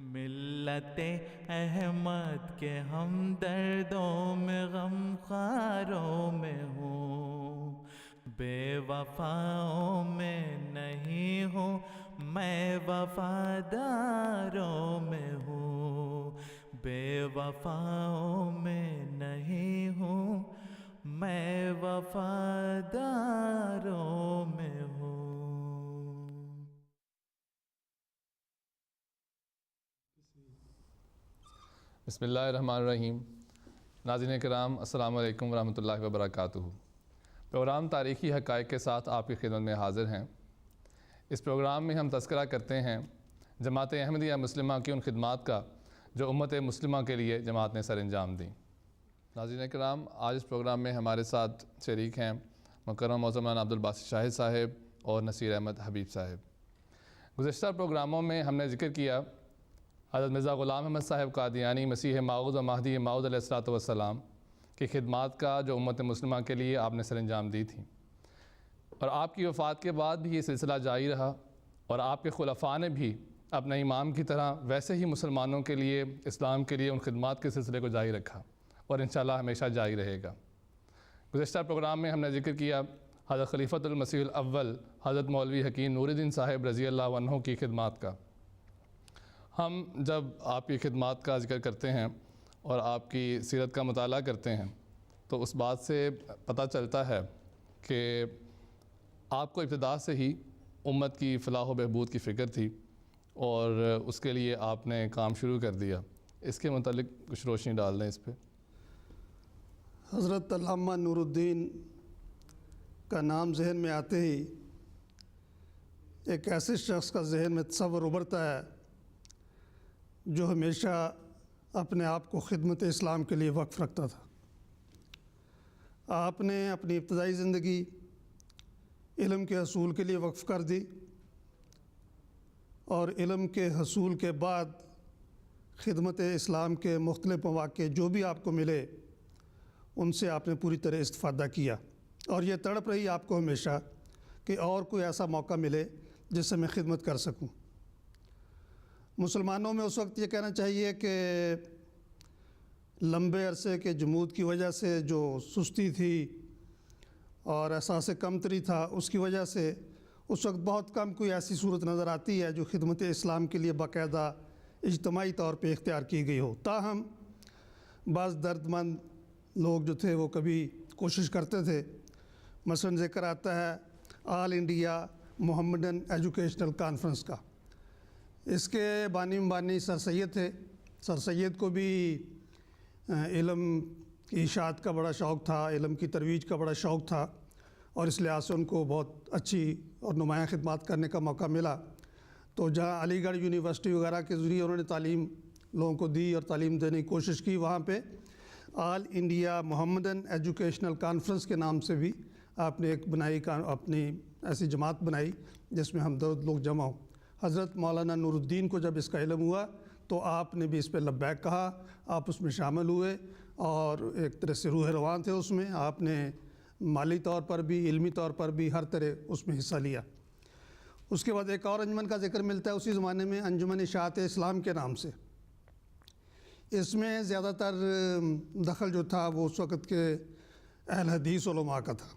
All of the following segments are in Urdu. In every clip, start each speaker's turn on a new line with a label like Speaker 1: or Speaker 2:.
Speaker 1: ملت احمد کے ہم دردوں میں غم خواروں میں ہوں، بے وفاؤں میں نہیں ہوں، میں وفاداروں میں ہوں، بے وفاؤں میں نہیں ہوں، میں وفاداروں میں ہوں۔
Speaker 2: بسم اللہ الرحمن الرحیم۔ ناظرین کرام، السلام علیکم ورحمۃ اللہ وبرکاتہ۔ پروگرام تاریخی حقائق کے ساتھ آپ کی خدمت میں حاضر ہیں۔ اس پروگرام میں ہم تذکرہ کرتے ہیں جماعت احمدیہ مسلمہ کی ان خدمات کا جو امت مسلمہ کے لیے جماعت نے سر انجام دیں۔ ناظرین کرام، آج اس پروگرام میں ہمارے ساتھ شریک ہیں مکرم معظم مولانا عبدالباسط شاہد صاحب اور نصیر احمد حبیب صاحب۔ گزشتہ پروگراموں میں ہم نے ذکر کیا حضرت مرزا غلام احمد صاحب قادیانی مسیح موعود و مہدی موعود علیہ الصلوۃ والسلام کی خدمات کا جو امت مسلمہ کے لیے آپ نے سر انجام دی تھی، اور آپ کی وفات کے بعد بھی یہ سلسلہ جاری رہا، اور آپ کے خلفاء نے بھی اپنے امام کی طرح ویسے ہی مسلمانوں کے لیے، اسلام کے لیے ان خدمات کے سلسلے کو جاری رکھا، اور انشاءاللہ ہمیشہ جاری رہے گا۔ گزشتہ پروگرام میں ہم نے ذکر کیا حضرت خلیفۃ المسیح الاول حضرت مولوی حکیم نور الدین صاحب رضی اللہ عنہ کی خدمات کا۔ ہم جب آپ کی خدمات کا ذکر کرتے ہیں اور آپ کی سیرت کا مطالعہ کرتے ہیں تو اس بات سے پتہ چلتا ہے کہ آپ کو ابتدا سے ہی امت کی فلاح و بہبود کی فکر تھی، اور اس کے لیے آپ نے کام شروع کر دیا۔ اس کے متعلق کچھ روشنی ڈال دیں اس پہ۔
Speaker 3: حضرت علامہ نور الدین کا نام ذہن میں آتے ہی ایک ایسے شخص کا ذہن میں تصور ابھرتا ہے جو ہمیشہ اپنے آپ کو خدمت اسلام کے لیے وقف رکھتا تھا۔ آپ نے اپنی ابتدائی زندگی علم کے حصول کے لیے وقف کر دی، اور علم کے حصول کے بعد خدمت اسلام کے مختلف مواقع جو بھی آپ کو ملے ان سے آپ نے پوری طرح استفادہ کیا، اور یہ تڑپ رہی آپ کو ہمیشہ کہ اور کوئی ایسا موقع ملے جس سے میں خدمت کر سکوں۔ مسلمانوں میں اس وقت یہ کہنا چاہیے کہ لمبے عرصے کے جمود کی وجہ سے جو سستی تھی اور احساس کمتری تھا، اس کی وجہ سے اس وقت بہت کم کوئی ایسی صورت نظر آتی ہے جو خدمت اسلام کے لیے باقاعدہ اجتماعی طور پہ اختیار کی گئی ہو۔ تاہم بعض درد مند لوگ جو تھے وہ کبھی کوشش کرتے تھے۔ مثلا ذکر آتا ہے آل انڈیا محمدن ایجوکیشنل کانفرنس کا۔ اس کے بانی سر سید تھے۔ سر سید کو بھی علم کی اشاعت کا بڑا شوق تھا، علم کی ترویج کا بڑا شوق تھا، اور اس لحاظ سے ان کو بہت اچھی اور نمایاں خدمات کرنے کا موقع ملا۔ تو جہاں علی گڑھ یونیورسٹی وغیرہ کے ذریعے انہوں نے تعلیم لوگوں کو دی اور تعلیم دینے کی کوشش کی، وہاں پہ آل انڈیا محمدن ایجوکیشنل کانفرنس کے نام سے بھی آپ نے ایک اپنی ایسی جماعت بنائی جس میں ہم درد لوگ جمع ہوں۔ حضرت مولانا نور الدین کو جب اس کا علم ہوا تو آپ نے بھی اس پہ لبیک کہا، آپ اس میں شامل ہوئے، اور ایک طرح سے روح روان تھے اس میں۔ آپ نے مالی طور پر بھی، علمی طور پر بھی ہر طرح اس میں حصہ لیا۔ اس کے بعد ایک اور انجمن کا ذکر ملتا ہے اسی زمانے میں، انجمن اشاعت اسلام کے نام سے۔ اس میں زیادہ تر دخل جو تھا وہ اس وقت کے اہل حدیث علماء کا تھا۔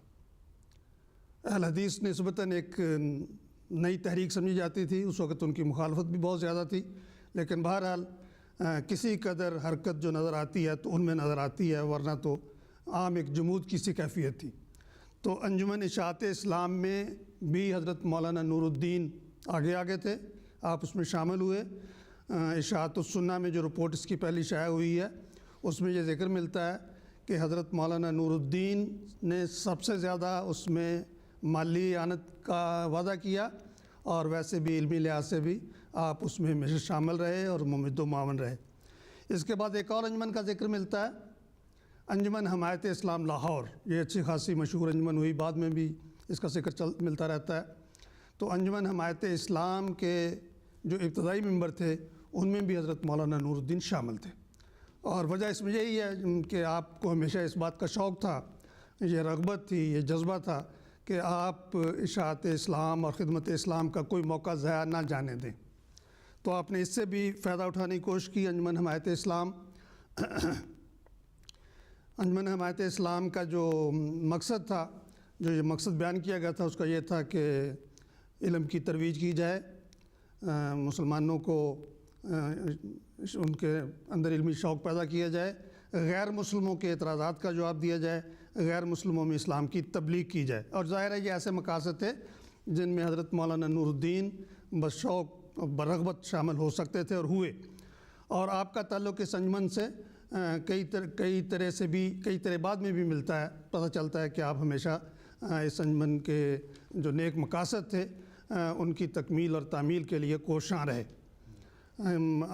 Speaker 3: اہل حدیث نسبتاً ایک نئی تحریک سمجھی جاتی تھی، اس وقت ان کی مخالفت بھی بہت زیادہ تھی، لیکن بہرحال کسی قدر حرکت جو نظر آتی ہے تو ان میں نظر آتی ہے، ورنہ تو عام ایک جمود کی سی کیفیت تھی۔ تو انجمن اشاعت اسلام میں بھی حضرت مولانا نور الدین آگے تھے، آپ اس میں شامل ہوئے۔ اشاعت السنہ میں جو رپورٹ اس کی پہلی شائع ہوئی ہے اس میں یہ ذکر ملتا ہے کہ حضرت مولانا نور الدین نے سب سے زیادہ اس میں مالی اعانت کا وعدہ کیا، اور ویسے بھی علمی لحاظ سے بھی آپ اس میں ہمیشہ شامل رہے اور ممد و معاون رہے۔ اس کے بعد ایک اور انجمن کا ذکر ملتا ہے، انجمن حمایت اسلام لاہور۔ یہ اچھی خاصی مشہور انجمن ہوئی، بعد میں بھی اس کا ذکر ملتا رہتا ہے۔ تو انجمن حمایت اسلام کے جو ابتدائی ممبر تھے ان میں بھی حضرت مولانا نور الدین شامل تھے، اور وجہ اس میں یہی ہے کہ آپ کو ہمیشہ اس بات کا شوق تھا، یہ رغبت تھی، یہ جذبہ تھا کہ آپ اشاعت اسلام اور خدمت اسلام کا کوئی موقع ضائع نہ جانے دیں۔ تو آپ نے اس سے بھی فائدہ اٹھانے کی کوشش کی۔ انجمن حمایت اسلام انجمن حمایت اسلام کا جو مقصد تھا، جو یہ مقصد بیان کیا گیا تھا، اس کا یہ تھا کہ علم کی ترویج کی جائے، مسلمانوں کو ان کے اندر علمی شوق پیدا کیا جائے، غیر مسلموں کے اعتراضات کا جواب دیا جائے، غیر مسلموں میں اسلام کی تبلیغ کی جائے۔ اور ظاہر ہے یہ ایسے مقاصد تھے جن میں حضرت مولانا نور الدین بشوق برغبت شامل ہو سکتے تھے اور ہوئے۔ اور آپ کا تعلق اس انجمن سے کئی طرح بعد میں بھی ملتا ہے، پتہ چلتا ہے کہ آپ ہمیشہ اس انجمن کے جو نیک مقاصد تھے ان کی تکمیل اور تعمیل کے لیے کوشاں رہے۔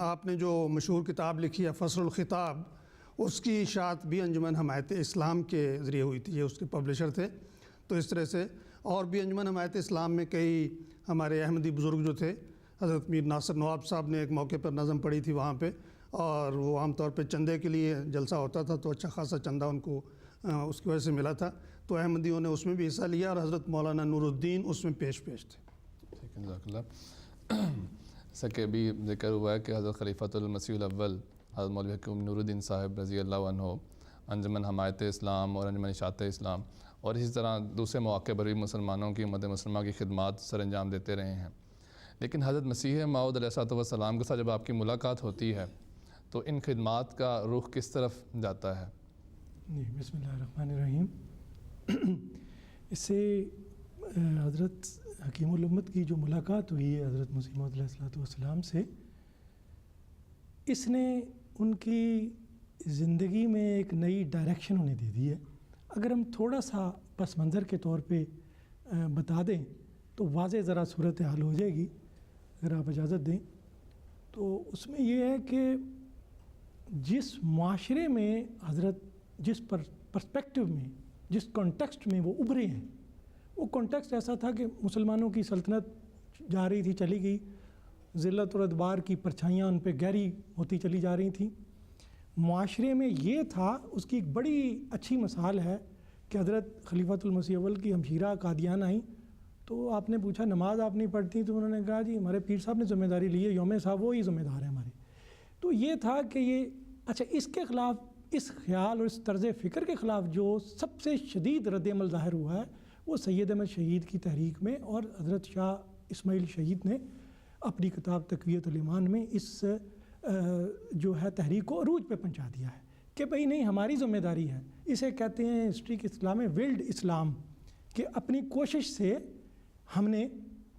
Speaker 3: آپ نے جو مشہور کتاب لکھی ہے فصل الخطاب، اس کی اشاعت بھی انجمن حمایت اسلام کے ذریعے ہوئی تھی، یہ اس کے پبلشر تھے۔ تو اس طرح سے اور بھی انجمن حمایت اسلام میں کئی ہمارے احمدی بزرگ جو تھے، حضرت میر ناصر نواب صاحب نے ایک موقع پر نظم پڑھی تھی وہاں پہ، اور وہ عام طور پہ چندے کے لیے جلسہ ہوتا تھا، تو اچھا خاصا چندہ ان کو اس کی وجہ سے ملا تھا، تو احمدیوں نے اس میں بھی حصہ لیا، اور حضرت مولانا نور الدین اس میں پیش تھے۔
Speaker 2: ٹھیک ہے، جزاک اللہ۔ جیسا کہ ابھی ذکر ہوا ہے کہ حضرت خلیفۃ المسیح الاول حضرت مولوی حکیم نور الدین صاحب رضی اللہ عنہ انجمن حمایت اسلام اور انجمن اشاعت اسلام اور اسی طرح دوسرے مواقع پر بھی مسلمانوں کی امت مسلمہ کی خدمات سر انجام دیتے رہے ہیں، لیکن حضرت مسیح موعود علیہ الصلوۃ والسلام کے ساتھ جب آپ کی ملاقات ہوتی ہے تو ان خدمات کا رخ کس طرف جاتا ہے؟
Speaker 4: جی، بسم اللہ الرحمن الرحیم۔ اس سے حضرت حکیم الامت کی جو ملاقات ہوئی ہے حضرت مسیح موعود علیہ الصلوۃ والسلام سے، اس نے ان کی زندگی میں ایک نئی ڈائریکشن انہیں دے دی ہے۔ اگر ہم تھوڑا سا پس منظر کے طور پہ بتا دیں تو واضح ذرا صورت حال ہو جائے گی، اگر آپ اجازت دیں تو اس میں یہ ہے کہ جس معاشرے میں حضرت جس پرسپیکٹو میں جس کانٹیکسٹ میں وہ ابھرے ہیں، وہ کانٹیکسٹ ایسا تھا کہ مسلمانوں کی سلطنت جا رہی تھی، چلی گئی، ذلت اور ادبار کی پرچھائیاں ان پہ گہری ہوتی چلی جا رہی تھیں۔ معاشرے میں یہ تھا، اس کی ایک بڑی اچھی مثال ہے کہ حضرت خلیفۃ المسیح اول کی ہمشیرہ قادیان آئیں تو آپ نے پوچھا نماز آپ نہیں پڑھتی، تو انہوں نے کہا جی ہمارے پیر صاحب نے ذمہ داری لی ہے، یوم صاحب وہی ذمہ دار ہیں ہمارے۔ تو یہ تھا کہ یہ اچھا، اس کے خلاف، اس خیال اور اس طرز فکر کے خلاف جو سب سے شدید رد عمل ظاہر ہوا ہے وہ سید احمد شہید کی تحریک میں، اور حضرت شاہ اسماعیل شہید نے اپنی کتاب تقویۃ الایمان میں اس جو ہے تحریک کو عروج پہ پہنچا دیا ہے کہ بھئی نہیں، ہماری ذمہ داری ہے۔ اسے کہتے ہیں ہسٹری کے اسلام میں ولڈ اسلام، کہ اپنی کوشش سے ہم نے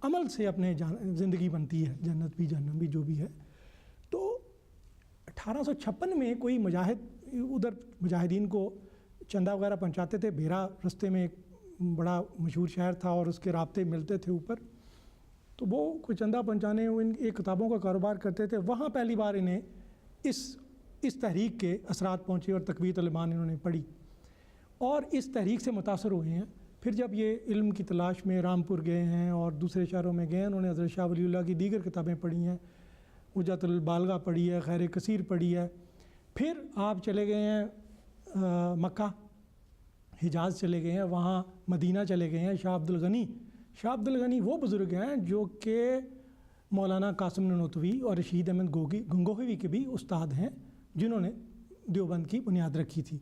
Speaker 4: عمل سے اپنے زندگی بنتی ہے، جنت بھی جہنم بھی جو بھی ہے۔ تو 1856 میں کوئی مجاہد ادھر مجاہدین کو چندہ وغیرہ پہنچاتے تھے، بھیرا رستے میں ایک بڑا مشہور شہر تھا اور اس کے رابطے ملتے تھے اوپر، تو وہ کوئی چندہ پہنچانے ان ایک کتابوں کا کاروبار کرتے تھے، وہاں پہلی بار انہیں اس تحریک کے اثرات پہنچے اور تقویۃ الایمان انہوں نے پڑھی اور اس تحریک سے متاثر ہوئے ہیں۔ پھر جب یہ علم کی تلاش میں رامپور گئے ہیں اور دوسرے شہروں میں گئے ہیں، انہوں نے حضرت شاہ ولی اللہ کی دیگر کتابیں پڑھی ہیں، حجت البالغہ پڑھی ہے، خیر کثیر پڑھی ہے۔ پھر آپ چلے گئے ہیں مکہ، حجاز چلے گئے ہیں، وہاں مدینہ چلے گئے ہیں۔ شاہ عبد الغنی وہ بزرگ ہیں جو کہ مولانا قاسم نانوتوی اور رشید احمد گنگوہوی کے بھی استاد ہیں، جنہوں نے دیوبند کی بنیاد رکھی تھی۔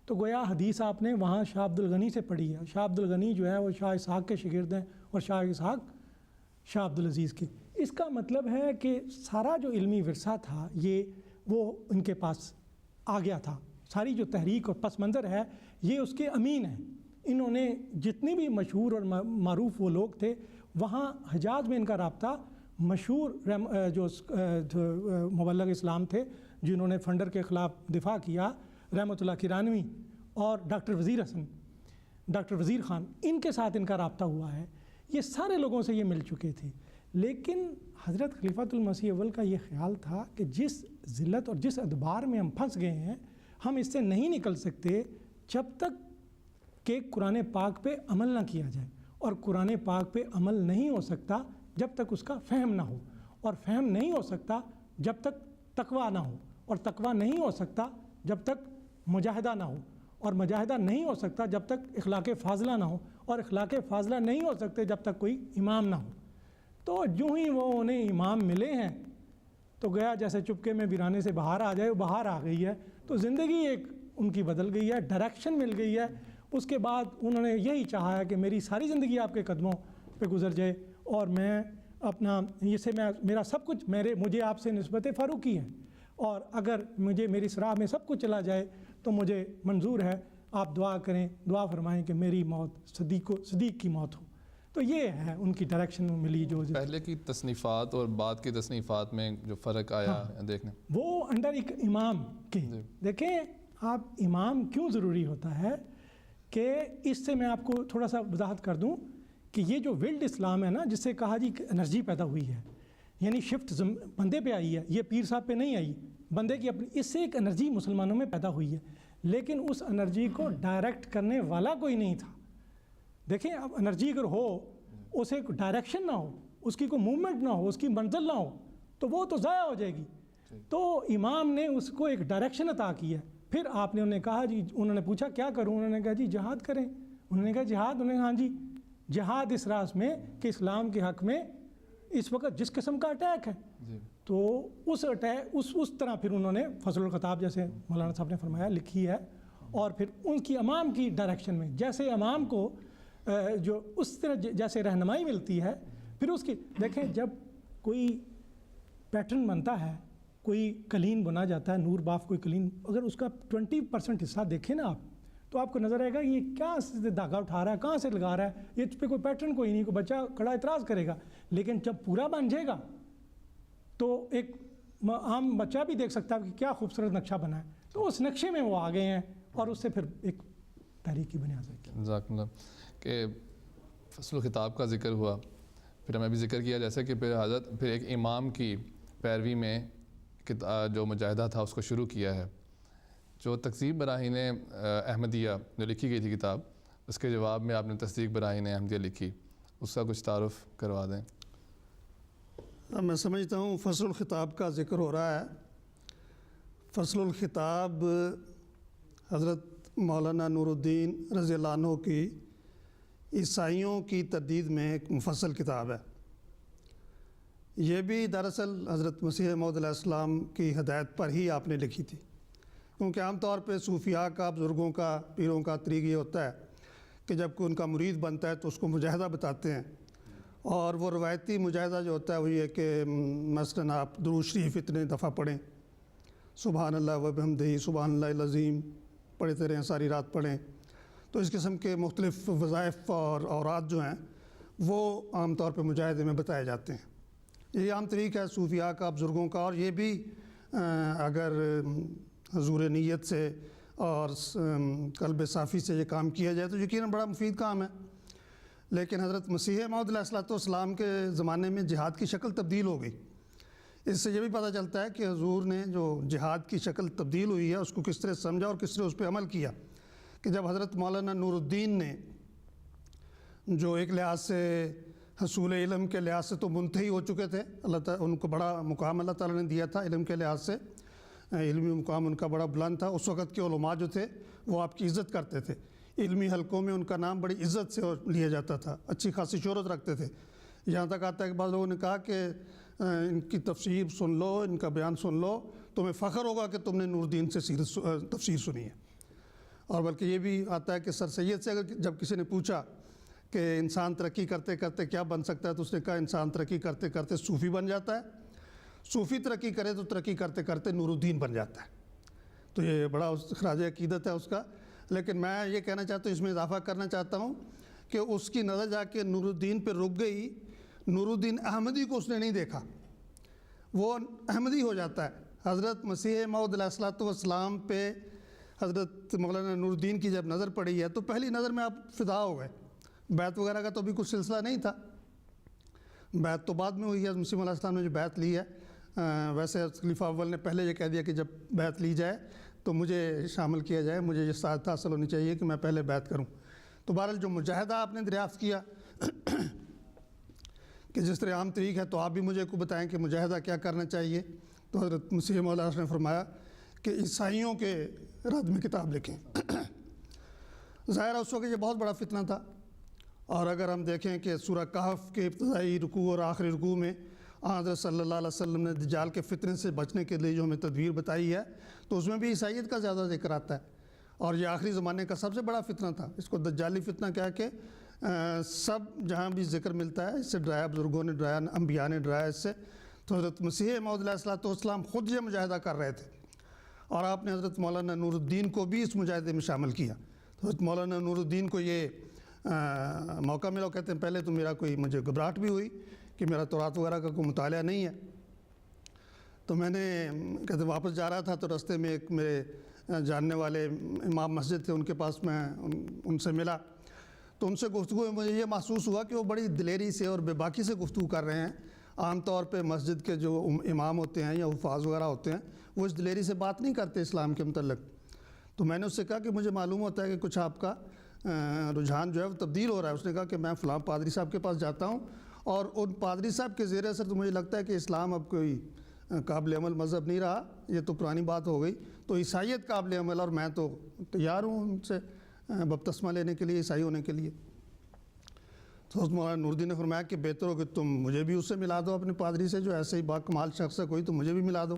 Speaker 4: تو گویا حدیث آپ نے وہاں شاہ عبد الغنی سے پڑھی ہے۔ شاہ عبد الغنی جو ہے وہ شاہ اسحاق کے شاگرد ہیں اور شاہ اسحاق شاہ عبد العزیز کے۔ اس کا مطلب ہے کہ سارا جو علمی ورثہ تھا وہ ان کے پاس آ گیا تھا، ساری جو تحریک اور پس منظر ہے یہ اس کے امین ہیں۔ انہوں نے جتنے بھی مشہور اور معروف وہ لوگ تھے، وہاں حجاز میں ان کا رابطہ مشہور جو مبلغ اسلام تھے جنہوں نے فنڈر کے خلاف دفاع کیا، رحمۃ اللہ کرانوی اور ڈاکٹر وزیر خان، ان کے ساتھ ان کا رابطہ ہوا ہے۔ یہ سارے لوگوں سے یہ مل چکے تھے، لیکن حضرت خلیفۃ المسیح اول کا یہ خیال تھا کہ جس ذلت اور جس ادبار میں ہم پھنس گئے ہیں، ہم اس سے نہیں نکل سکتے جب تک کہ قرآن پاک پہ عمل نہ کیا جائے، اور قرآن پاک پہ عمل نہیں ہو سکتا جب تک اس کا فہم نہ ہو، اور فہم نہیں ہو سکتا جب تک تقویٰ نہ ہو، اور تقویٰ نہیں ہو سکتا جب تک مجاہدہ نہ ہو، اور مجاہدہ نہیں ہو سکتا جب تک اخلاق فاضلہ نہ ہو، اور اخلاق فاضلہ نہیں ہو سکتے جب تک کوئی امام نہ ہو۔ تو جو ہی وہ انہیں امام ملے ہیں تو گیا جیسے چپکے میں ویرانے سے باہر آ جائے، وہ باہر آ گئی ہے، تو زندگی ایک ان کی بدل گئی ہے، ڈائریکشن مل گئی ہے۔ اس کے بعد انہوں نے یہی چاہا ہے کہ میری ساری زندگی آپ کے قدموں پہ گزر جائے، اور میں اپنا میرا سب کچھ مجھے آپ سے نسبت فاروقی ہے، اور اگر میری سراہ میں سب کچھ چلا جائے تو مجھے منظور ہے، آپ دعا کریں، دعا فرمائیں کہ میری موت صدیق کی موت ہو۔ تو یہ ہے ان کی ڈائریکشن ملی جو
Speaker 2: پہلے کی تصنیفات اور بعد کی تصنیفات میں جو فرق آیا دیکھنے
Speaker 4: وہ انڈر ایک امام کے دیکھیں آپ، امام کیوں ضروری ہوتا ہے کہ اس سے میں آپ کو تھوڑا سا وضاحت کر دوں کہ یہ جو ولڈ اسلام ہے نا، جس سے کہا جی انرجی پیدا ہوئی ہے، یعنی شفٹ بندے پہ آئی ہے، یہ پیر صاحب پہ نہیں آئی، بندے کی اپنی، اس سے ایک انرجی مسلمانوں میں پیدا ہوئی ہے، لیکن اس انرجی کو ڈائریکٹ کرنے والا کوئی نہیں تھا۔ دیکھیں اب انرجی اگر ہو، اسے کوئی ڈائریکشن نہ ہو، اس کی کوئی موومنٹ نہ ہو، اس کی منزل نہ ہو، تو وہ تو ضائع ہو جائے گی۔ تو امام نے اس کو ایک ڈائریکشن عطا کی ہے۔ پھر آپ نے انہیں کہا جی، انہوں نے پوچھا کیا کروں، انہوں نے کہا جی جہاد کریں۔ انہوں نے کہا جہاد، انہوں نے کہا ہاں جی جہاد اس راز میں کہ اسلام کے حق میں اس وقت جس قسم کا اٹیک ہے، تو اس طرح پھر انہوں نے فصل الخطاب جیسے مولانا صاحب نے فرمایا لکھی ہے، اور پھر ان کی امام کی ڈائریکشن میں جیسے امام کو جو اس طرح جیسے رہنمائی ملتی ہے، پھر اس کی دیکھیں جب کوئی پیٹرن بنتا ہے، کوئی قلین بنا جاتا ہے، نور باف کوئی قلین، اگر اس کا 20% حصہ دیکھیں نا آپ، تو آپ کو نظر آئے گا یہ کیا سے دھاگا اٹھا رہا ہے، کہاں سے لگا رہا ہے، یہ اس پہ کوئی پیٹرن کوئی نہیں، کوئی بچہ کھڑا اعتراض کرے گا، لیکن جب پورا بن جائے گا تو ایک عام بچہ بھی دیکھ سکتا ہے کہ کیا خوبصورت نقشہ بنا ہے، تو اس نقشے میں وہ آ گئے ہیں، اور اس سے پھر ایک تحریکی بنیاد ہے۔
Speaker 2: جزاک اللہ۔ کہ فصل الخطاب کا ذکر ہوا، پھر ہمیں بھی ذکر کیا جیسے کہ پھر ایک امام کی پیروی میں جو مجاہدہ تھا اس کو شروع کیا ہے۔ جو تکذیب براہین احمدیہ جو لکھی گئی تھی کتاب، اس کے جواب میں آپ نے تصدیق براہین احمدیہ لکھی، اس کا کچھ تعارف کروا دیں۔
Speaker 3: میں سمجھتا ہوں فصل الخطاب کا ذکر ہو رہا ہے۔ فصل الخطاب حضرت مولانا نور الدین رضی اللہ عنہ کی عیسائیوں کی تردید میں ایک مفصل کتاب ہے۔ یہ بھی دراصل حضرت مسیح موعود علیہ السلام کی ہدایت پر ہی آپ نے لکھی تھی، کیونکہ عام طور پہ صوفیاء کا، بزرگوں کا، پیروں کا طریق یہ ہوتا ہے کہ جب کوئی ان کا مرید بنتا ہے تو اس کو مجاہدہ بتاتے ہیں، اور وہ روایتی مجاہدہ جو ہوتا ہے وہ یہ کہ مثلاً آپ درود شریف اتنے دفعہ پڑھیں، سبحان اللہ و بحمدہ، سبحان اللہ العظیم پڑھتے رہیں، ساری رات پڑھیں۔ تو اس قسم کے مختلف وظائف اور اوراد جو ہیں وہ عام طور پہ مجاہدے میں بتائے جاتے ہیں۔ یہ عام طریقہ ہے صوفیاء کا، بزرگوں کا، اور یہ بھی اگر حضور نیت سے اور قلب صافی سے یہ کام کیا جائے تو یقیناً بڑا مفید کام ہے۔ لیکن حضرت مسیح موعود علیہ السلام کے زمانے میں جہاد کی شکل تبدیل ہو گئی۔ اس سے یہ بھی پتہ چلتا ہے کہ حضور نے جو جہاد کی شکل تبدیل ہوئی ہے اس کو کس طرح سمجھا اور کس طرح اس پہ عمل کیا، کہ جب حضرت مولانا نور الدین نے جو ایک لحاظ سے حصول علم کے لحاظ سے تو منتہی ہو چکے تھے، اللہ تعالیٰ ان کو بڑا مقام اللہ تعالیٰ نے دیا تھا علم کے لحاظ سے، علمی مقام ان کا بڑا بلند تھا۔ اس وقت کے علماء جو تھے وہ آپ کی عزت کرتے تھے، علمی حلقوں میں ان کا نام بڑی عزت سے لیا جاتا تھا، اچھی خاصی شہرت رکھتے تھے۔ یہاں تک آتا ہے کہ بعض لوگوں نے کہا کہ ان کی تفسیر سن لو، ان کا بیان سن لو، تمہیں فخر ہوگا کہ تم نے نور الدین سے تفسیر سنی ہے۔ اور بلکہ یہ بھی آتا ہے کہ سر سید سے اگر جب کسی نے پوچھا کہ انسان ترقی کرتے کرتے کیا بن سکتا ہے، تو اس نے کہا انسان ترقی کرتے کرتے صوفی بن جاتا ہے، صوفی ترقی کرے تو ترقی کرتے کرتے نور الدین بن جاتا ہے۔ تو یہ بڑا خراج عقیدت ہے اس کا۔ لیکن میں یہ کہنا چاہتا ہوں، اس میں اضافہ کرنا چاہتا ہوں کہ اس کی نظر جا کے نور الدین پہ رک گئی، نور الدین احمدی کو اس نے نہیں دیکھا، وہ احمدی ہو جاتا ہے۔ حضرت مسیح موعود علیہ السلام پہ حضرت مولانا نور الدین کی جب نظر پڑی ہے تو پہلی نظر میں آپ فدا ہو گئے۔ بیعت وغیرہ کا تو ابھی کچھ سلسلہ نہیں تھا، بیعت تو بعد میں ہوئی ہے، مسیح علیہ السلام نے جو بیعت لی ہے۔ ویسے خلیفہ اول نے پہلے یہ کہہ دیا کہ جب بیعت لی جائے تو مجھے شامل کیا جائے، مجھے یہ سعادت حاصل ہونی چاہیے کہ میں پہلے بیعت کروں۔ تو بہرحال جو مجاہدہ آپ نے دریافت کیا کہ جس طرح عام طریق ہے، تو آپ بھی مجھے کو بتائیں کہ مجاہدہ کیا کرنا چاہیے۔ تو حضرت مسیح موعود نے فرمایا کہ عیسائیوں کے رد میں کتاب لکھیں۔ ظاہر ہے اس وقت یہ بہت بڑا فتنہ تھا، اور اگر ہم دیکھیں کہ سورہ کہف کے ابتدائی رکوع اور آخری رکوع میں حضرت صلی اللہ علیہ وسلم نے دجال کے فتنے سے بچنے کے لیے جو ہمیں تدبیر بتائی ہے، تو اس میں بھی عیسائیت کا زیادہ ذکر آتا ہے، اور یہ آخری زمانے کا سب سے بڑا فتنہ تھا۔ اس کو دجالی فتنہ کہہ کے سب جہاں بھی ذکر ملتا ہے اس سے ڈرایا، بزرگوں نے ڈرایا، انبیاء نے ڈرایا اس سے۔ تو حضرت مسیح موعود علیہ السلام خود یہ مجاہدہ کر رہے تھے، اور آپ نے حضرت مولانا نور الدین کو بھی اس مجاہدے میں شامل کیا۔ تو حضرت مولانا نور الدین کو یہ موقع ملا، کہتے ہیں پہلے تو مجھے گھبراہٹ بھی ہوئی کہ میرا تورات وغیرہ کا کوئی مطالعہ نہیں ہے، تو میں نے کہتے واپس جا رہا تھا تو رستے میں ایک میرے جاننے والے امام مسجد تھے، ان کے پاس میں ان سے ملا، تو ان سے گفتگو میں مجھے یہ محسوس ہوا کہ وہ بڑی دلیری سے اور بے باکی سے گفتگو کر رہے ہیں۔ عام طور پہ مسجد کے جو امام ہوتے ہیں یا حفاظ وغیرہ ہوتے ہیں وہ اس دلیری سے بات نہیں کرتے اسلام کے متعلق۔ تو میں نے اس سے کہا کہ مجھے معلوم ہوتا ہے کہ کچھ آپ کا رجحان جو ہے وہ تبدیل ہو رہا ہے۔ اس نے کہا کہ میں فلاں پادری صاحب کے پاس جاتا ہوں، اور ان پادری صاحب کے زیر اثر تو مجھے لگتا ہے کہ اسلام اب کوئی قابل عمل مذہب نہیں رہا، یہ تو پرانی بات ہو گئی، تو عیسائیت قابل عمل، اور میں تو تیار ہوں ان سے بپتسمہ لینے کے لیے، عیسائی ہونے کے لیے۔ تو حضرت مولانا نور الدین نے فرمایا کہ بہتر ہو کہ تم مجھے بھی اس سے ملا دو، اپنے پادری سے، جو ایسے ہی با کمال شخص ہے کوئی، تو مجھے بھی ملا دو۔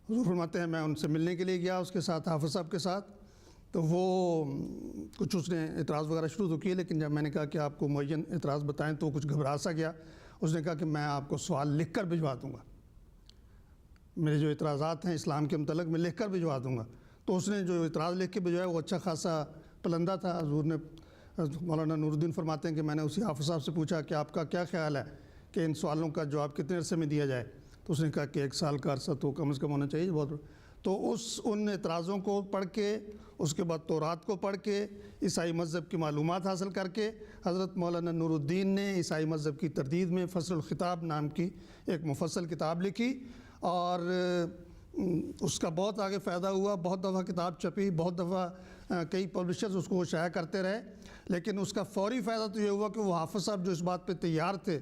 Speaker 3: حضور فرماتے ہیں میں ان سے ملنے کے لیے گیا اس کے ساتھ، حافظ صاحب کے ساتھ، تو وہ کچھ اس نے اعتراض وغیرہ شروع تو کیے، لیکن جب میں نے کہا کہ آپ کو معین اعتراض بتائیں تو کچھ گھبرا سا گیا۔ اس نے کہا کہ میں آپ کو سوال لکھ کر بھجوا دوں گا، میرے جو اعتراضات ہیں اسلام کے متعلق میں لکھ کر بھجوا دوں گا۔ تو اس نے جو اعتراض لکھ کے بھجوایا وہ اچھا خاصا پلندہ تھا۔ حضور نے، مولانا نور الدین فرماتے ہیں کہ میں نے اسی حافظ صاحب سے پوچھا کہ آپ کا کیا خیال ہے کہ ان سوالوں کا جواب کتنے عرصے میں دیا جائے؟ تو اس نے کہا کہ 1 سال کا عرصہ تو کم از کم ہونا چاہیے، بہت۔ تو ان اعتراضوں کو پڑھ کے، اس کے بعد تورات کو پڑھ کے، عیسائی مذہب کی معلومات حاصل کر کے، حضرت مولانا نور الدین نے عیسائی مذہب کی تردید میں فصل الخطاب نام کی ایک مفصل کتاب لکھی، اور اس کا بہت آگے فائدہ ہوا، بہت دفعہ کتاب چھپی، بہت دفعہ کئی پبلشرز اس کو شائع کرتے رہے، لیکن اس کا فوری فائدہ تو یہ ہوا کہ وہ حافظ صاحب جو اس بات پہ تیار تھے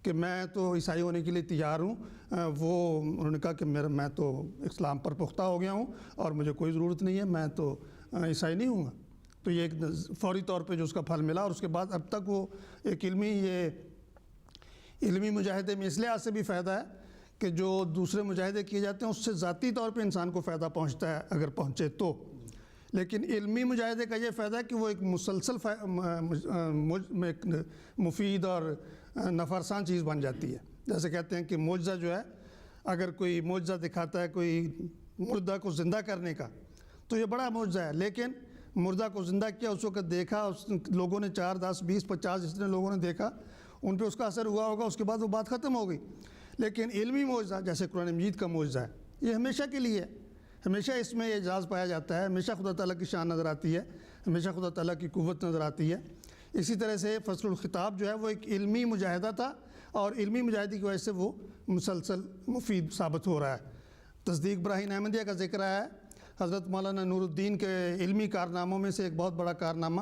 Speaker 3: کہ میں تو عیسائی ہونے کے لیے تیار ہوں، انہوں نے کہا کہ میں تو اسلام پر پختہ ہو گیا ہوں اور مجھے کوئی ضرورت نہیں ہے، میں تو عیسائی نہیں ہوں گا۔ تو یہ ایک فوری طور پہ جو اس کا پھل ملا، اور اس کے بعد اب تک وہ ایک علمی مجاہدے میں اس لحاظ سے بھی فائدہ ہے کہ جو دوسرے مجاہدے کیے جاتے ہیں اس سے ذاتی طور پہ انسان کو فائدہ پہنچتا ہے اگر پہنچے تو، لیکن علمی مجاہدے کا یہ فائدہ ہے کہ وہ ایک مسلسل مفید اور نفعرسان چیز بن جاتی ہے۔ جیسے کہتے ہیں کہ معجزہ جو ہے، اگر کوئی معجزہ دکھاتا ہے کوئی مردہ کو زندہ کرنے کا، تو یہ بڑا معجزہ ہے، لیکن مردہ کو زندہ کیا، اس وقت دیکھا، لوگوں نے 4 10 20 50 جتنے لوگوں نے دیکھا ان پہ اس کا اثر ہوا ہوگا، اس کے بعد وہ بات ختم ہو گئی۔ لیکن علمی معجزہ جیسے قرآن مجید کا معجزہ ہے، یہ ہمیشہ کے لیے ہے، ہمیشہ اس میں اعجاز پایا جاتا ہے، ہمیشہ خدا تعالیٰ کی شان نظر آتی ہے، ہمیشہ خدا تعالیٰ کی قوت نظر آتی ہے۔ اسی طرح سے فصل الخطاب جو ہے وہ ایک علمی مجاہدہ تھا، اور علمی مجاہدے کی وجہ سے وہ مسلسل مفید ثابت ہو رہا ہے۔ تصدیق براہین احمدیہ کا ذکر آیا ہے، حضرت مولانا نور الدین کے علمی کارناموں میں سے ایک بہت بڑا کارنامہ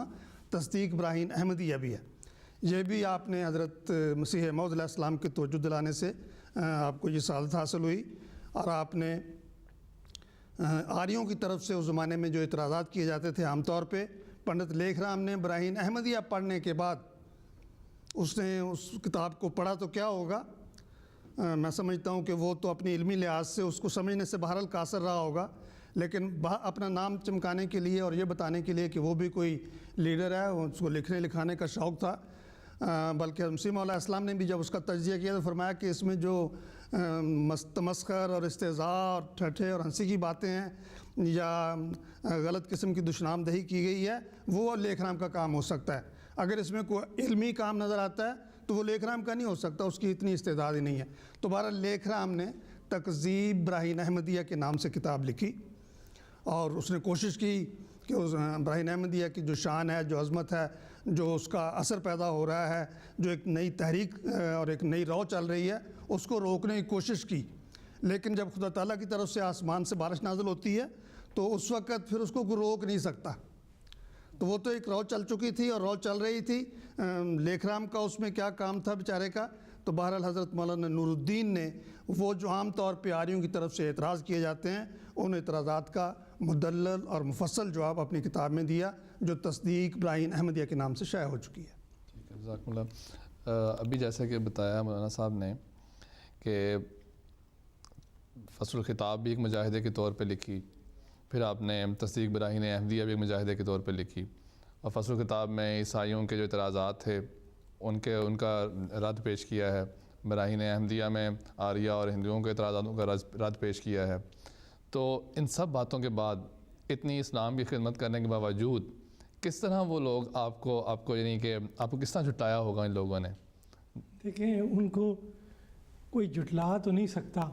Speaker 3: تصدیق براہین احمدیہ بھی ہے۔ یہ بھی آپ نے حضرت مسیح موعود علیہ السلام کے توجہ دلانے سے آپ کو یہ سعادت حاصل ہوئی، اور آپ نے آریوں کی طرف سے اس زمانے میں جو اعتراضات کیے جاتے تھے، عام طور پہ پنڈت لیکھ رام نے براہین احمدیہ پڑھنے کے بعد اس نے اس کتاب کو پڑھا تو کیا ہوگا؟ میں سمجھتا ہوں کہ وہ تو اپنی علمی لحاظ سے اس کو سمجھنے سے بہرحال قاصر رہا ہوگا، لیکن اپنا نام چمکانے کے لیے اور یہ بتانے کے لیے کہ وہ بھی کوئی لیڈر ہے، اس کو لکھنے لکھانے کا شوق تھا، بلکہ مسیح موعود علیہ السلام نے بھی جب اس کا تجزیہ کیا تو فرمایا کہ اس میں جو تمسخر اور استہزاء اور ٹھٹھے اور ہنسی کی باتیں ہیں یا غلط قسم کی دشنامدہی کی گئی ہے، وہ لیکھ رام کا کام ہو سکتا ہے۔ اگر اس میں کوئی علمی کام نظر آتا ہے تو وہ لیکھ رام کا نہیں ہو سکتا، اس کی اتنی استعداد ہی نہیں ہے۔ تو بہرحال لیکھ رام نے تکذیب براہین احمدیہ کے نام سے کتاب لکھی، اور اس نے کوشش کی کہ اس براہین احمدیہ کی جو شان ہے، جو عظمت ہے، جو اس کا اثر پیدا ہو رہا ہے، جو ایک نئی تحریک اور ایک نئی رو چل رہی ہے، اس کو روکنے کی کوشش کی۔ لیکن جب خدا تعالیٰ کی طرف سے آسمان سے بارش نازل ہوتی ہے تو اس وقت پھر اس کو کوئی روک نہیں سکتا۔ تو وہ تو ایک رو چل چکی تھی اور رو چل رہی تھی، لیکھ رام کا اس میں کیا کام تھا بیچارے کا۔ تو بہرحال حضرت مولانا نور الدین نے وہ جو عام طور پہ آریوں کی طرف سے اعتراض کیے جاتے ہیں، ان اعتراضات کا مدلل اور مفصل جواب اپنی کتاب میں دیا، جو تصدیق براہین احمدیہ کے نام سے شائع ہو چکی ہے۔
Speaker 2: ٹھیک ہے، جزاکم اللہ۔ ابھی جیسا کہ بتایا مولانا صاحب نے کہ فصل الخطاب بھی ایک مجاہدے کے طور پہ لکھی، پھر آپ نے تصدیق براہین احمدیہ بھی ایک مجاہدے کے طور پہ لکھی، اور فصل الخطاب میں عیسائیوں کے جو اعتراضات تھے ان کا رد پیش کیا ہے، براہین احمدیہ میں آریہ اور ہندوؤں کے اعتراضاتوں کا رد پیش کیا ہے۔ تو ان سب باتوں کے بعد اتنی اسلام کی خدمت کرنے کے باوجود کس طرح وہ لوگ آپ کو یعنی کہ آپ کو کس طرح جھٹایا ہوگا ان لوگوں نے؟
Speaker 4: دیکھیں، ان کو کوئی جھٹلا تو نہیں سکتا،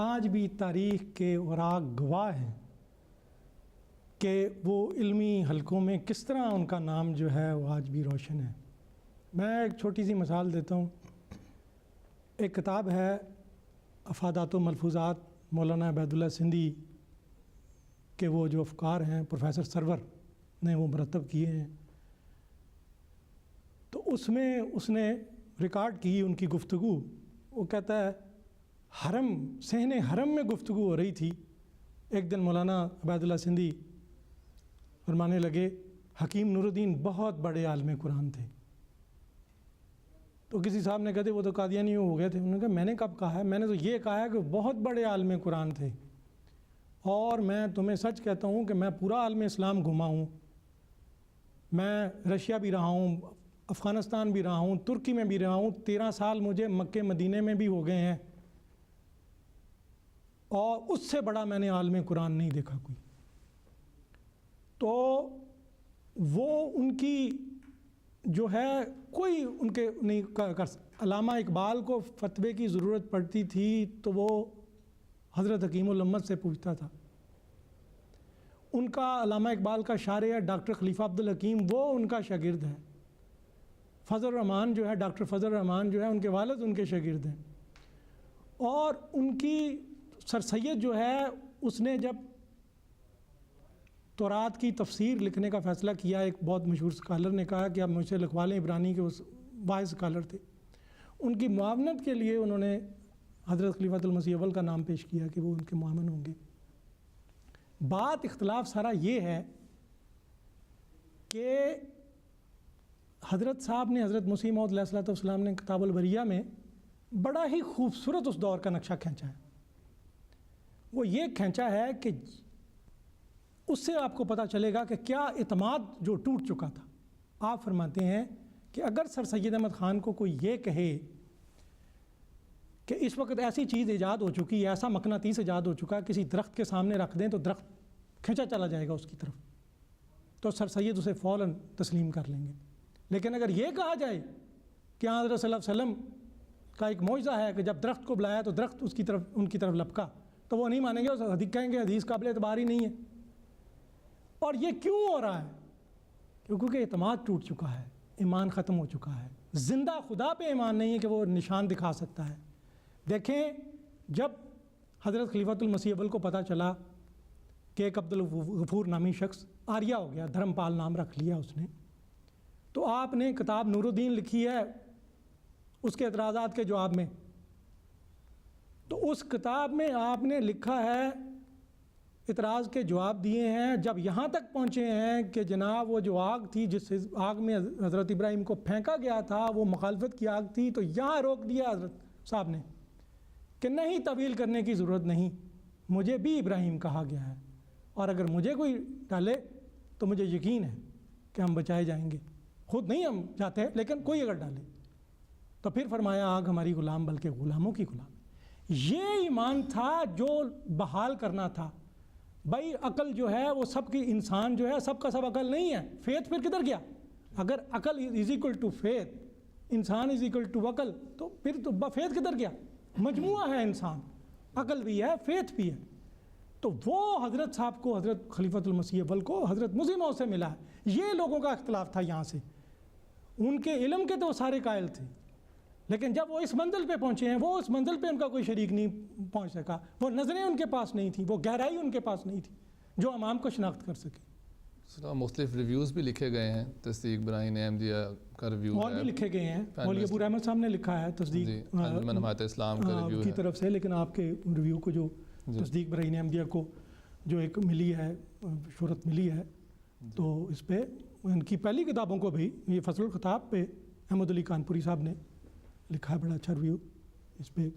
Speaker 4: آج بھی تاریخ کے اوراق گواہ ہیں کہ وہ علمی حلقوں میں کس طرح ان کا نام جو ہے وہ آج بھی روشن ہے۔ میں ایک چھوٹی سی مثال دیتا ہوں۔ ایک کتاب ہے افادات و ملفوظات، مولانا عبید اللہ سندھی کے وہ جو افکار ہیں پروفیسر سرور نے وہ مرتب کیے ہیں، تو اس میں اس نے ریکارڈ کی ان کی گفتگو۔ وہ کہتا ہے حرم، صحن حرم میں گفتگو ہو رہی تھی، ایک دن مولانا عبید اللہ سندھی فرمانے لگے حکیم نور الدین بہت بڑے عالم قرآن تھے۔ تو کسی صاحب نے کہتے وہ تو قادیانی ہو گئے تھے۔ انہوں نے کہا میں نے کب کہا ہے، میں نے تو یہ کہا ہے کہ بہت بڑے عالم قرآن تھے، اور میں تمہیں سچ کہتا ہوں کہ میں پورا عالم اسلام گھما ہوں، میں رشیا بھی رہا ہوں، افغانستان بھی رہا ہوں، ترکی میں بھی رہا ہوں، 13 سال مجھے مکہ مدینے میں بھی ہو گئے ہیں، اور اس سے بڑا میں نے عالم قرآن نہیں دیکھا کوئی۔ تو وہ ان کی جو ہے کوئی ان کے نہیں کر علامہ اقبال کو فتوے کی ضرورت پڑتی تھی تو وہ حضرت حکیم الامت سے پوچھتا تھا۔ ان کا علامہ اقبال کا شارح ہے ڈاکٹر خلیفہ عبدالحکیم، وہ ان کا شاگرد ہے۔ فضل الرحمان جو ہے، ڈاکٹر فضل الرحمان جو ہے، ان کے والد ان کے شاگرد ہیں۔ اور ان کی سر سید جو ہے، اس نے جب تورات کی تفسیر لکھنے کا فیصلہ کیا، ایک بہت مشہور اسکالر نے کہا کہ آپ مجھ سے لکھوا لیں، عبرانی کے اس واحد اسکالر تھے۔ ان کی معاونت کے لیے انہوں نے حضرت خلیفۃ المسیح اول کا نام پیش کیا کہ وہ ان کے معاون ہوں گے۔ بات اختلاف سارا یہ ہے کہ حضرت صاحب نے، حضرت مسیح موعود علیہ الصلوۃ والسلام نے کتاب البریہ میں بڑا ہی خوبصورت اس دور کا نقشہ کھینچا ہے۔ وہ یہ کھینچا ہے کہ اس سے آپ کو پتہ چلے گا کہ کیا اعتماد جو ٹوٹ چکا تھا۔ آپ فرماتے ہیں کہ اگر سر سید احمد خان کو کوئی یہ کہے کہ اس وقت ایسی چیز ایجاد ہو چکی ہے، ایسا مقناطیس ایجاد ہو چکا، کسی درخت کے سامنے رکھ دیں تو درخت کھینچا چلا جائے گا اس کی طرف، تو سر سید اسے فوراً تسلیم کر لیں گے۔ لیکن اگر یہ کہا جائے کہ حضرت صلی اللہ علیہ وسلم کا ایک معجزہ ہے کہ جب درخت کو بلایا تو درخت اس کی طرف، ان کی طرف لپکا، تو وہ نہیں مانیں گے، اس کہیں گے حدیث قابل اعتبار ہی نہیں ہے۔ اور یہ کیوں ہو رہا ہے؟ کیونکہ اعتماد ٹوٹ چکا ہے، ایمان ختم ہو چکا ہے، زندہ خدا پہ ایمان نہیں ہے کہ وہ نشان دکھا سکتا ہے۔ دیکھیں، جب حضرت خلیفۃ المسیح اول کو پتہ چلا کہ ایک عبدالغفور نامی شخص آریہ ہو گیا، دھرم پال نام رکھ لیا اس نے، تو آپ نے کتاب نور الدین لکھی ہے اس کے اعتراضات کے جواب میں۔ تو اس کتاب میں آپ نے لکھا ہے، اعتراض کے جواب دیے ہیں، جب یہاں تک پہنچے ہیں کہ جناب وہ جو آگ تھی جس آگ میں حضرت ابراہیم کو پھینکا گیا تھا وہ مخالفت کی آگ تھی، تو یہاں روک دیا حضرت صاحب نے کہ نہیں، طویل کرنے کی ضرورت نہیں، مجھے بھی ابراہیم کہا گیا ہے، اور اگر مجھے کوئی ڈالے تو مجھے یقین ہے کہ ہم بچائے جائیں گے، خود نہیں ہم جاتے لیکن کوئی اگر ڈالے تو پھر فرمایا آگ ہماری غلام بلکہ غلاموں کی غلام۔ یہ ایمان تھا جو بحال کرنا تھا۔ بھائی عقل جو ہے وہ سب کی، انسان جو ہے سب کا سب عقل نہیں ہے، فیتھ پھر کدھر گیا؟ اگر عقل از ایکول ٹو فیتھ، انسان از ایکول ٹو عقل، تو پھر تو فیتھ کدھر گیا؟ مجموعہ ہے انسان، عقل بھی ہے، فیتھ بھی ہے۔ تو وہ حضرت صاحب کو، حضرت خلیفۃ المسیح اول کو حضرت مسیح موعود سے ملا ہے۔ یہ لوگوں کا اختلاف تھا یہاں سے۔ ان کے علم کے تو وہ سارے قائل تھے، لیکن جب وہ اس منزل پہ پہنچے ہیں، وہ اس منزل پہ ان کا کوئی شریک نہیں پہنچ سکا، وہ نظریں ان کے پاس نہیں تھیں، وہ گہرائی ان کے پاس نہیں تھی جو امام کو شناخت کر سکے۔
Speaker 2: مختلف ریویوز بھی لکھے گئے ہیں، تصدیق براہین احمدیہ کا ریویو
Speaker 4: اور بھی لکھے گئے ہیں، مولوی ابو احمد صاحب نے لکھا ہے تصدیق
Speaker 2: انجمن حمایت اسلام کا ریویو
Speaker 4: کی
Speaker 2: ہے
Speaker 4: طرف سے، لیکن آپ کے ریویو کو جو تصدیق براہین احمدیہ کو جو ایک ملی ہے، شہرت ملی ہے، تو اس پہ ان کی پہلی کتابوں کو بھی، یہ فصل الخطاب پہ احمد علی کانپوری صاحب نے لکھا ہے بڑا اچھا ریویو، اس پہ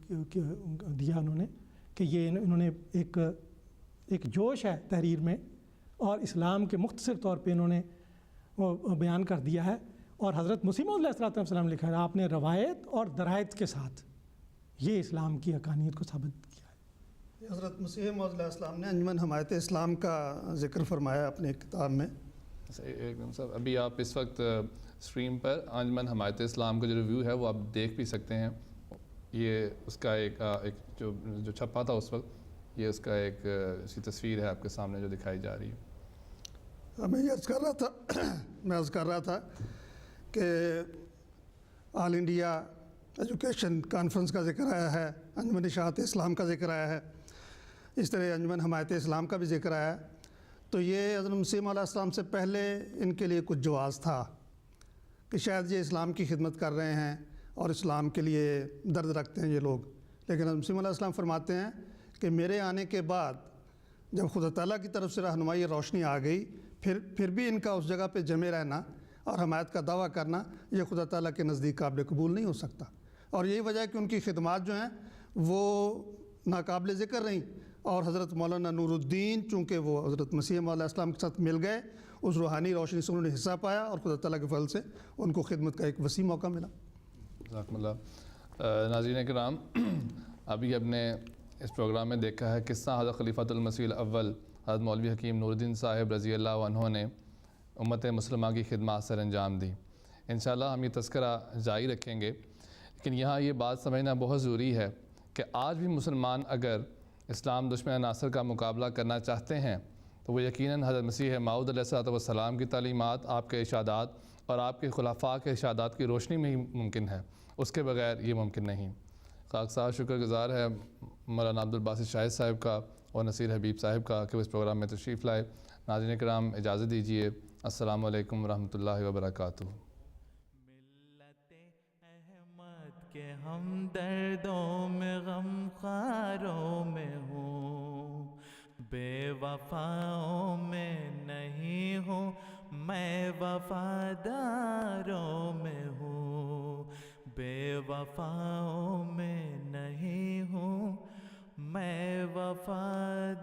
Speaker 4: دیا انہوں نے کہ یہ انہوں نے ایک جوش ہے تحریر میں، اور اسلام کے مختصر طور پہ انہوں نے وہ بیان کر دیا ہے. اور حضرت مسیح موعود علیہ السلام نے لکھا ہے آپ نے روایت اور درایت کے ساتھ یہ اسلام کی حقانیت کو ثابت کیا ہے.
Speaker 3: حضرت مسیح موعود علیہ السلام نے انجمن حمایت اسلام کا ذکر فرمایا اپنے کتاب میں.
Speaker 2: صاحب ابھی آپ اس وقت اسٹریم پر انجمن حمایت اسلام کا جو ریویو ہے وہ آپ دیکھ بھی سکتے ہیں. یہ اس کا ایک جو چھپا تھا اس وقت، یہ اس کا ایک اسی تصویر ہے آپ کے سامنے جو دکھائی جا رہی ہے.
Speaker 3: میں یہ عرض کر رہا تھا کہ آل انڈیا ایجوکیشن کانفرنس کا ذکر آیا ہے، انجمن اشاعت اسلام کا ذکر آیا ہے، اس طرح انجمن حمایت اسلام کا بھی ذکر آیا ہے. تو یہ حضرت مسیح موعود علیہ السلام سے پہلے ان کے لیے کچھ جواز تھا کہ شاید یہ اسلام کی خدمت کر رہے ہیں اور اسلام کے لیے درد رکھتے ہیں یہ لوگ. لیکن حضرت مسیح موعود علیہ السلام فرماتے ہیں کہ میرے آنے کے بعد جب خدا تعالیٰ کی طرف سے رہنمائی روشنی آ گئی، پھر بھی ان کا اس جگہ پہ جمے رہنا اور حمایت کا دعویٰ کرنا یہ خدا تعالیٰ کے نزدیک قابل قبول نہیں ہو سکتا. اور یہی وجہ ہے کہ ان کی خدمات جو ہیں وہ ناقابل ذکر رہیں. اور حضرت مولانا نور الدین چونکہ وہ حضرت مسیح موعود علیہ السلام کے ساتھ مل گئے، اس روحانی روشنی سے انہوں نے حصہ پایا اور خدا تعالیٰ کے فضل سے ان کو خدمت کا ایک وسیع موقع ملا.
Speaker 2: جزاکم اللہ. ناظرین کرام، ابھی ہم نے اس پروگرام میں دیکھا ہے کس طرح حضرت خلیفۃ المسیح الاول حضرت مولوی حکیم نور الدین صاحب رضی اللہ عنہ نے امت مسلمہ کی خدمات سر انجام دی. انشاءاللہ ہم یہ تذکرہ جاری رکھیں گے. لیکن یہاں یہ بات سمجھنا بہت ضروری ہے کہ آج بھی مسلمان اگر اسلام دشمن عناصر کا مقابلہ کرنا چاہتے ہیں تو وہ یقیناً حضرت مسیح موعود علیہ السلام کی تعلیمات، آپ کے ارشادات اور آپ کے خلفاء کے ارشادات کی روشنی میں ہی ممکن ہے. اس کے بغیر یہ ممکن نہیں. خاک صاحب شکر گزار ہے مولانا عبدالباسط شاہد صاحب کا اور نصیر حبیب صاحب کا کہ وہ اس پروگرام میں تشریف لائے. ناظرین کرام اجازت دیجیے. السلام علیکم ورحمۃ اللہ وبرکاتہ.
Speaker 1: ملت احمد کے ہم دردوں میں غم خاروں میں ہوں، بے وفاؤں میں نہیں ہوں، میں وفاداروں میں ہوں. بے وفاؤں میں نہیں ہوں، میں وفاداروں